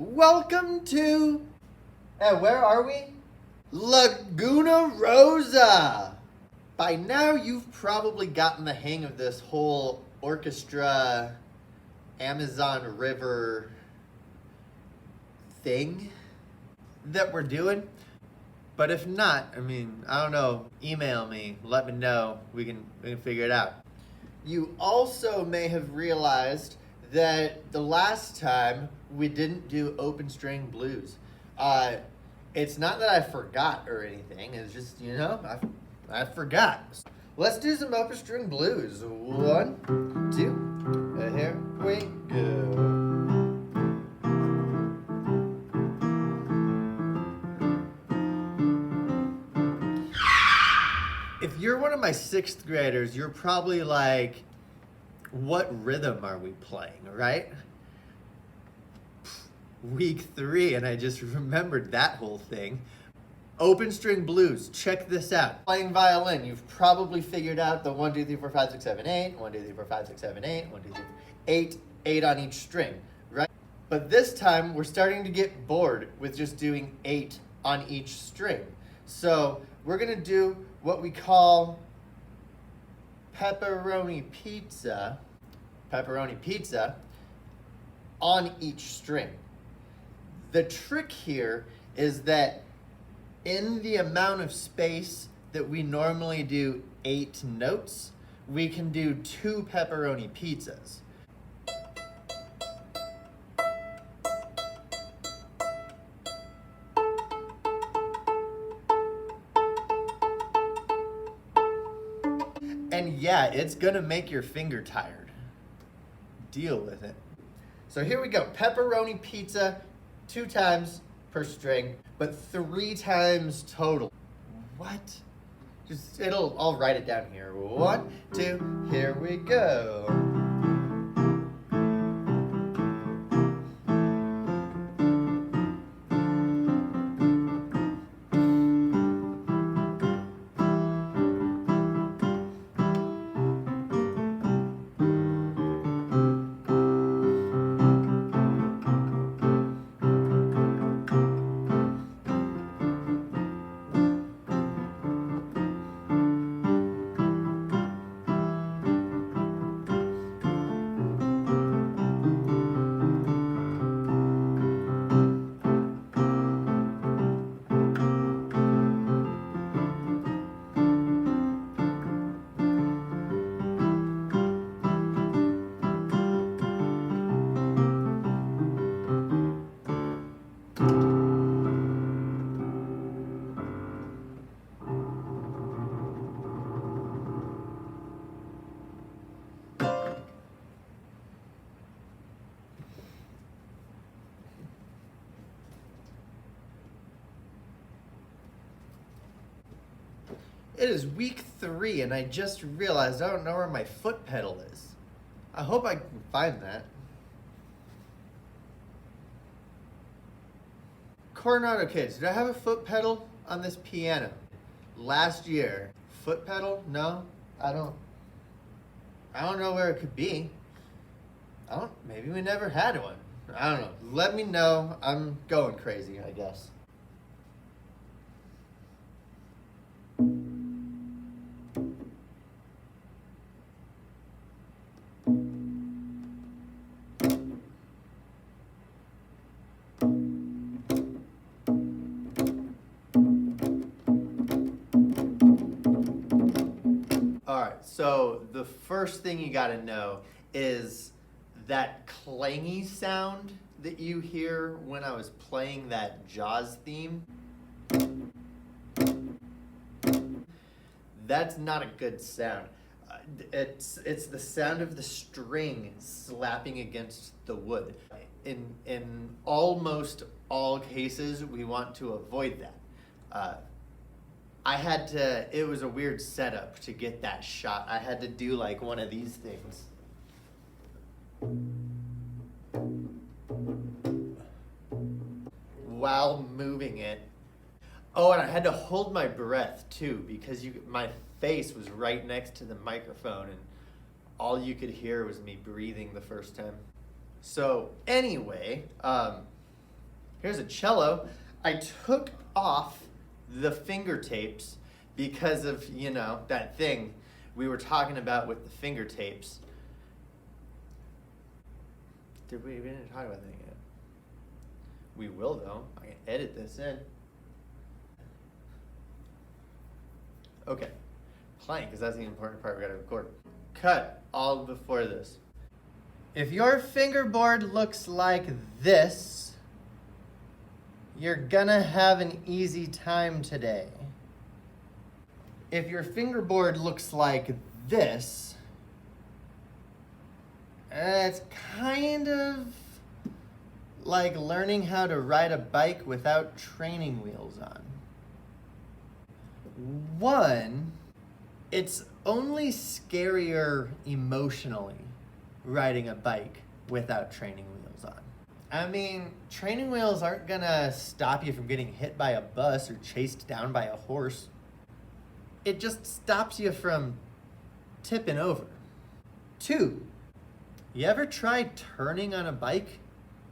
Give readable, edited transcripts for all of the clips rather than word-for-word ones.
Welcome to, where are we? Laguna Rosa! By now you've probably gotten the hang of this whole orchestra, Amazon River thing that we're doing. But if not, I don't know, email me, let me know, we can figure it out. You also may have realized that the last time we didn't do open string blues. It's not that I forgot or anything, it's just, I forgot. Let's do some open string blues. 1, 2, here we go. If you're one of my 6th graders, you're probably like, what rhythm are we playing, right? Week 3, and I just remembered that whole thing. Open string blues, check this out. Playing violin, you've probably figured out the 1, 2, 3, 4, 5, 6, 7, 8, 1, 2, 3, 4, 5, 6, 7, 8, 1, 2, 3, 4, 8 on each string, right? But this time, we're starting to get bored with just doing 8 on each string. So we're gonna do what we call pepperoni pizza on each string. The trick here is that in the amount of space that we normally do 8 notes, we can do 2 pepperoni pizzas. And yeah, it's gonna make your finger tired. Deal with it. So here we go, pepperoni pizza, 2 times per string, but 3 times total. What? I'll write it down here. 1, 2, here we go. It is week 3 and I just realized I don't know where my foot pedal is. I hope I can find that. Coronado kids, did I have a foot pedal on this piano? Last year. Foot pedal? No, I don't know where it could be. Maybe we never had one. I don't know. Let me know. I'm going crazy, I guess. Alright, so the first thing you gotta know is that clangy sound that you hear when I was playing that Jaws theme. That's not a good sound. It's the sound of the string slapping against the wood. In almost all cases, we want to avoid that. It was a weird setup to get that shot. I had to do like one of these things. While moving it. Oh, and I had to hold my breath too because my face was right next to the microphone and all you could hear was me breathing the first time. So anyway, Here's a cello. I took off the finger tapes because of, you know, that thing we were talking about with the finger tapes. We didn't talk about that yet. We will though. I can edit this in. Okay, playing, because that's the important part we gotta record. Cut all before this. If your fingerboard looks like this, you're gonna have an easy time today. If your fingerboard looks like this, it's kind of like learning how to ride a bike without training wheels on. One, it's only scarier emotionally riding a bike without training wheels on. I mean, training wheels aren't gonna stop you from getting hit by a bus or chased down by a horse. It just stops you from tipping over. Two, you ever try turning on a bike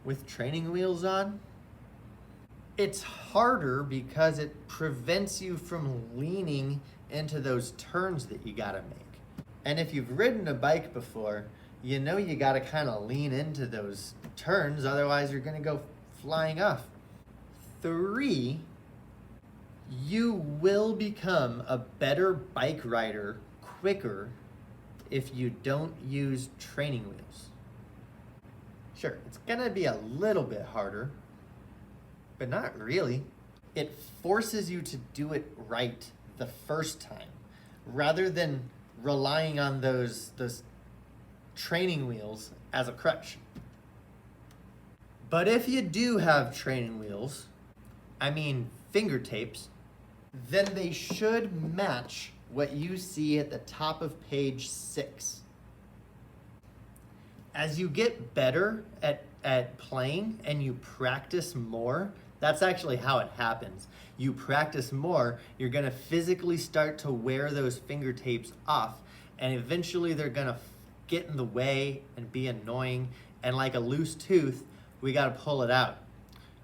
with training wheels on? It's harder because it prevents you from leaning into those turns that you gotta make. And if you've ridden a bike before, you know you gotta kind of lean into those turns, otherwise you're gonna go flying off. Three, you will become a better bike rider quicker if you don't use training wheels. Sure, it's gonna be a little bit harder, but not really. It forces you to do it right the first time, rather than relying on those training wheels as a crutch. But if you do have training wheels, I mean finger tapes, then they should match what you see at the top of page 6. As you get better at playing and you practice more, that's actually how it happens. You practice more, you're gonna physically start to wear those finger tapes off, and eventually they're gonna get in the way and be annoying, and like a loose tooth, we gotta pull it out.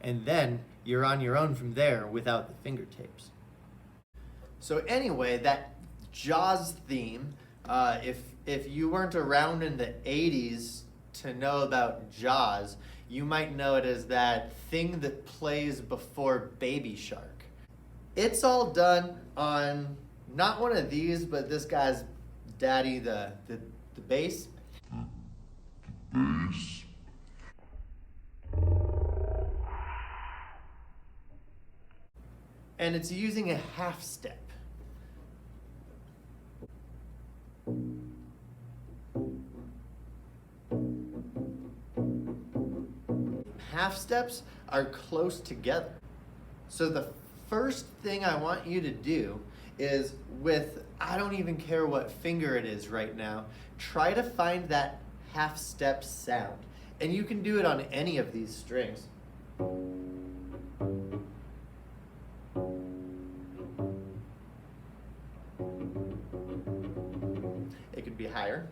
And then you're on your own from there without the finger tapes. So anyway, that Jaws theme, if you weren't around in the 80s to know about Jaws, you might know it as that thing that plays before Baby Shark. It's all done on not one of these, but this guy's daddy, the bass. Bass. And it's using a half step. Half steps are close together. So the first thing I want you to do is with, I don't even care what finger it is right now, try to find that half step sound. And you can do it on any of these strings. It could be higher.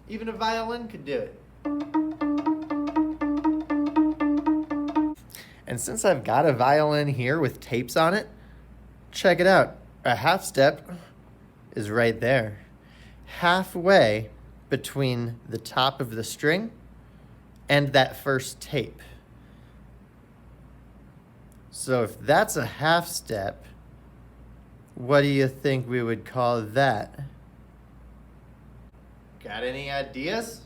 Even a violin could do it. And since I've got a violin here with tapes on it, check it out. A half step is right there. Halfway between the top of the string and that first tape. So if that's a half step, what do you think we would call that? Got any ideas?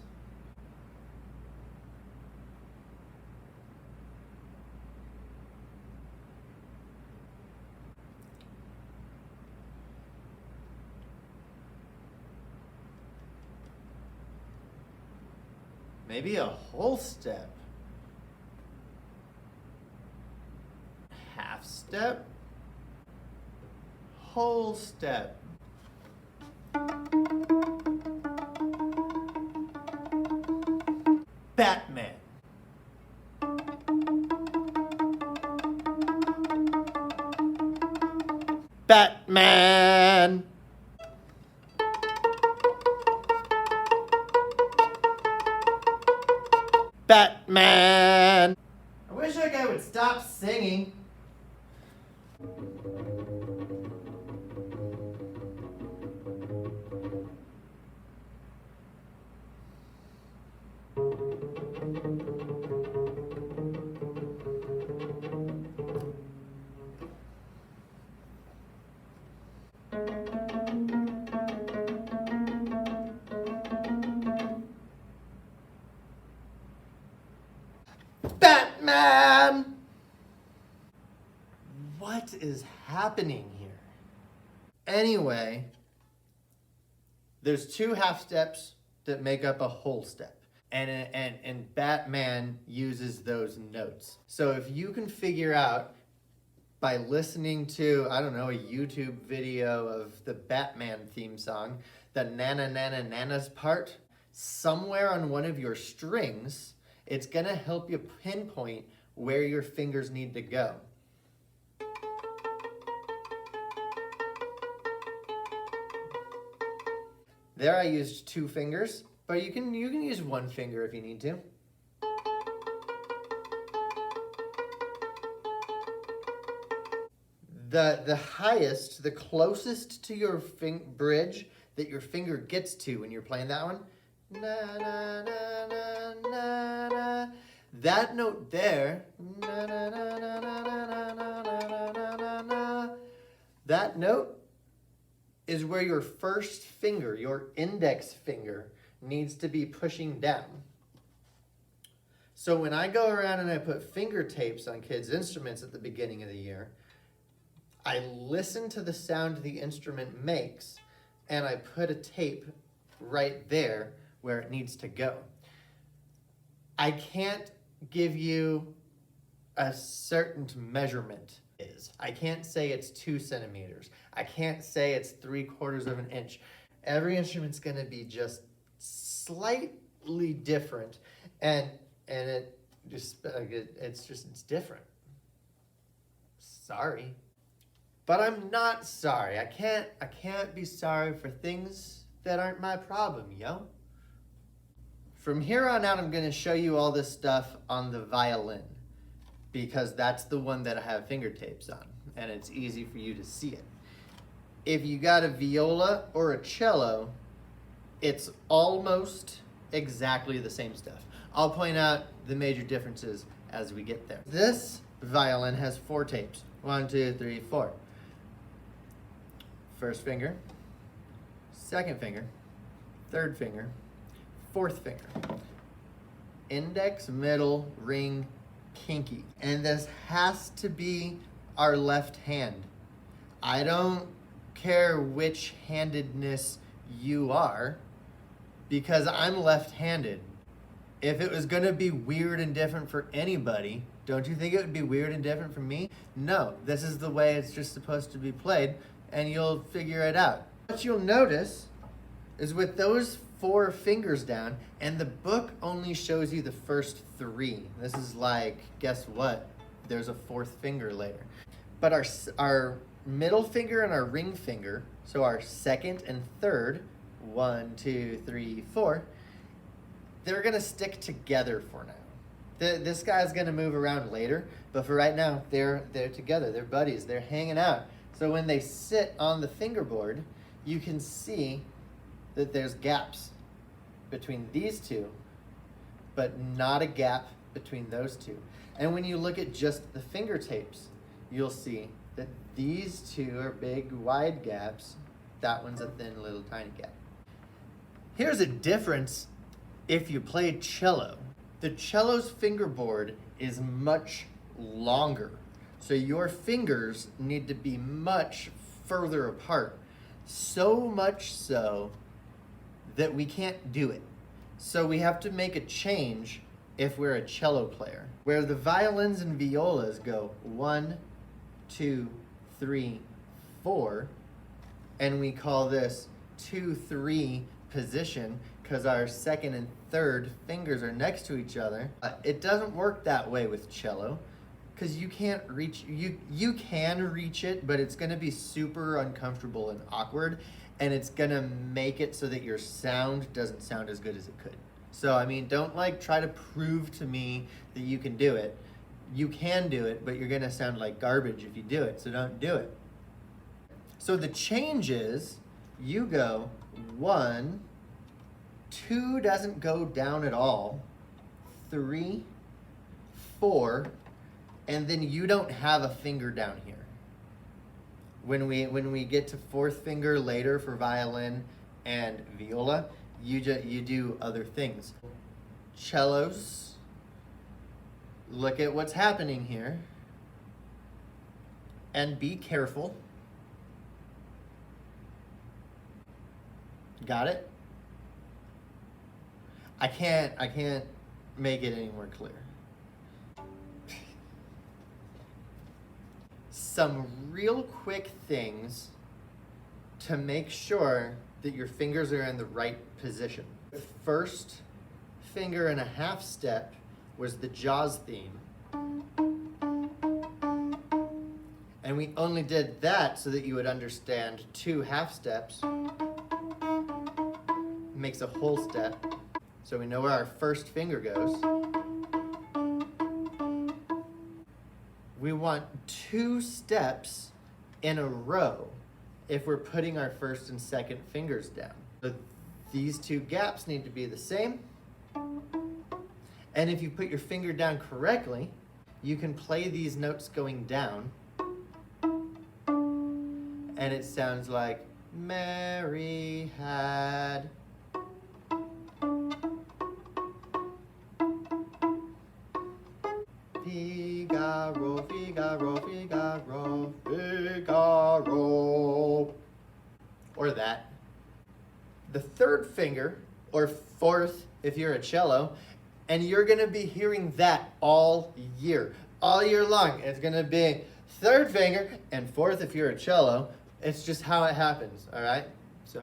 Maybe a whole step. Half step. Whole step. Batman. Batman. Batman. I wish that guy would stop singing. Batman! What is happening here? Anyway, there's two half steps that make up a whole step. And Batman uses those notes. So if you can figure out by listening to, I don't know, a YouTube video of the Batman theme song, the Nana Nana Nana's part, somewhere on one of your strings, it's gonna help you pinpoint where your fingers need to go. There I used two fingers, but you can use one finger if you need to. The highest, the closest to your bridge that your finger gets to when you're playing that one, na na na na na na. That note there, na na na na na na na na na na. That note is where your first finger, your index finger, needs to be pushing down. So when I go around and I put finger tapes on kids' instruments at the beginning of the year, I listen to the sound the instrument makes, and I put a tape right there where it needs to go. I can't give you a certain measurement. I can't say it's 2 centimeters. I can't say it's 3/4 of an inch. Every instrument's gonna be just slightly different, and it's different. Sorry. But I'm not sorry. I can't be sorry for things that aren't my problem, yo. From here on out, I'm gonna show you all this stuff on the violin, because that's the one that I have finger tapes on, and it's easy for you to see it. If you got a viola or a cello, it's almost exactly the same stuff. I'll point out the major differences as we get there. This violin has 4 tapes. 1, 2, 3, 4. First finger, second finger, third finger, fourth finger. Index, middle, ring, pinky. And this has to be our left hand. I don't care which handedness you are, because I'm left-handed. If it was gonna be weird and different for anybody, don't you think it would be weird and different for me? No, this is the way it's just supposed to be played, and you'll figure it out. What you'll notice is with those 4 fingers down, and the book only shows you the first 3. This is like, guess what? There's a 4th finger later. But our middle finger and our ring finger, so our second and third, 1, 2, 3, 4, they're gonna stick together for now. This guy's gonna move around later, but for right now, they're together, they're buddies, they're hanging out. So when they sit on the fingerboard, you can see that there's gaps between these two, but not a gap between those two. And when you look at just the finger tapes, you'll see that these two are big, wide gaps. That one's a thin, little, tiny gap. Here's a difference if you play cello. The cello's fingerboard is much longer, so your fingers need to be much further apart. So much so that we can't do it. So we have to make a change if we're a cello player. Where the violins and violas go 1, 2, 3, 4, and we call this 2-3 position because our second and third fingers are next to each other. It doesn't work that way with cello. because you can't reach, you can reach it, but it's gonna be super uncomfortable and awkward, and it's gonna make it so that your sound doesn't sound as good as it could. So I mean, don't like try to prove to me that you can do it. You can do it, but you're gonna sound like garbage if you do it, so don't do it. So the change is, you go 1, 2 doesn't go down at all, 3, 4, and then you don't have a finger down here. When we get to 4th finger later for violin and viola, you do other things. Cellos, look at what's happening here, and be careful. Got it? I can't make it any more clear. Some real quick things to make sure that your fingers are in the right position. The 1st finger and a half step was the Jaws theme. And we only did that so that you would understand 2 half steps makes a whole step. So we know where our 1st finger goes. We want 2 steps in a row if we're putting our 1st and 2nd fingers down. So these 2 gaps need to be the same. And if you put your finger down correctly, you can play these notes going down. And it sounds like Mary had. Figaro, Figaro, Figaro, Figaro. Or that. The 3rd finger, or 4th if you're a cello, and you're gonna be hearing that all year long. It's gonna be 3rd finger and 4th if you're a cello. It's just how it happens, all right? So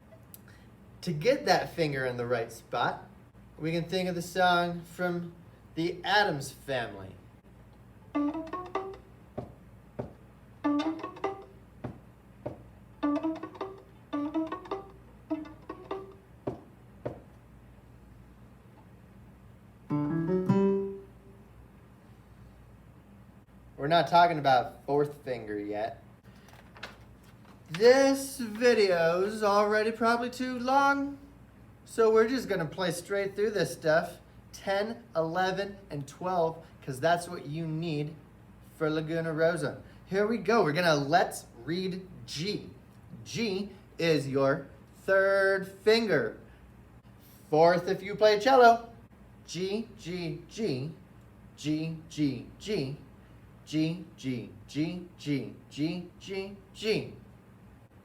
to get that finger in the right spot, we can think of the song from the Addams Family. We're not talking about 4th finger yet. This video's already probably too long, so we're just gonna play straight through this stuff. 10, 11, and 12, because that's what you need for Laguna Rosa. Here we go. We're gonna let's read G. G is your 3rd finger. 4th if you play cello. G, G, G, G, G, G, G, G, G, G, G, G, G.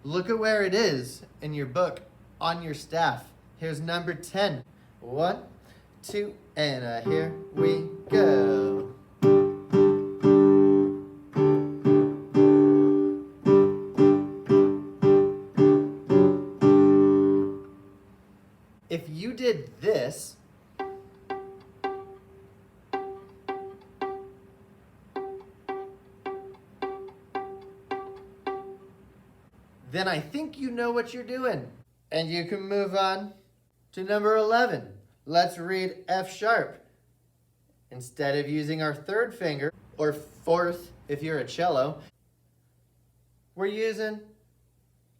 Look at where it is in your book, on your staff. Here's number 10. 1, 2, and here we go. If you did this, then I think you know what you're doing. And you can move on to number 11. Let's read F sharp. Instead of using our 3rd finger, or 4th if you're a cello, we're using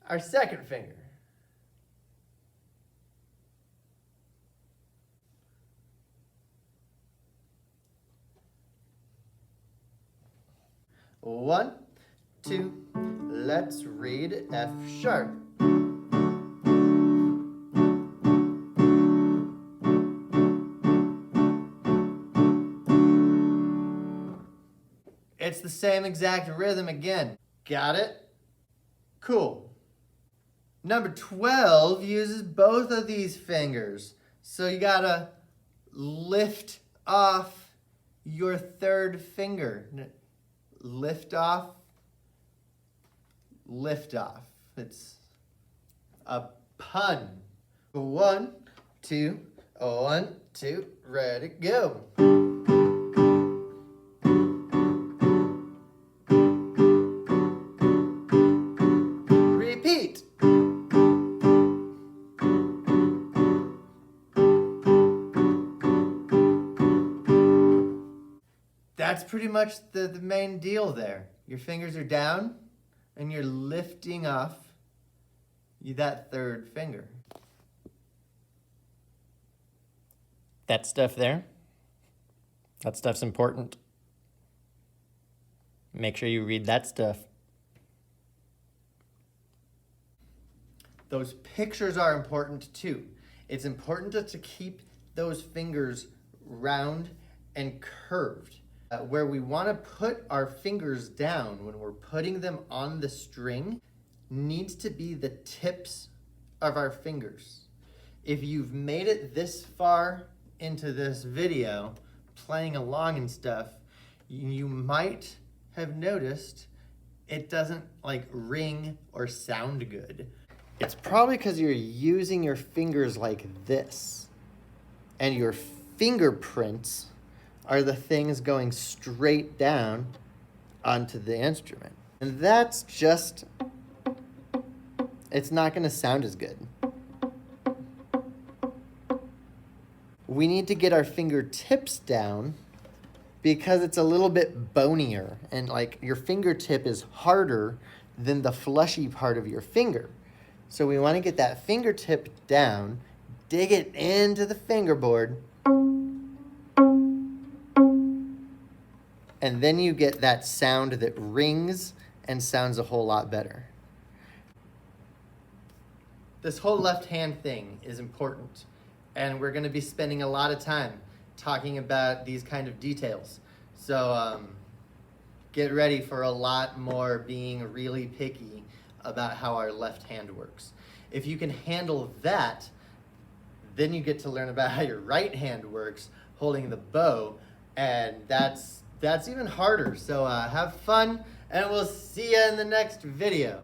our 2nd finger. One, 2, let's read F sharp. It's the same exact rhythm again. Got it? Cool. Number 12 uses both of these fingers. So you gotta lift off your 3rd finger. Lift off, lift off. It's a pun. 1, 2, 1, 2, ready, go. 8. That's pretty much the main deal there. Your fingers are down and you're lifting off that third finger. That stuff there, that stuff's important. Make sure you read that stuff. Those pictures are important too. It's important to keep those fingers round and curved. Where we want to put our fingers down when we're putting them on the string needs to be the tips of our fingers. If you've made it this far into this video, playing along and stuff, you might have noticed it doesn't like ring or sound good. It's probably because you're using your fingers like this, and your fingerprints are the things going straight down onto the instrument. And that's just, it's not gonna sound as good. We need to get our fingertips down because it's a little bit bonier, and like your fingertip is harder than the fleshy part of your finger. So we wanna get that fingertip down, dig it into the fingerboard, and then you get that sound that rings and sounds a whole lot better. This whole left hand thing is important, and we're gonna be spending a lot of time talking about these kind of details. So get ready for a lot more being really picky about how our left hand works. If you can handle that, then you get to learn about how your right hand works, holding the bow, and that's even harder. So have fun, and we'll see you in the next video.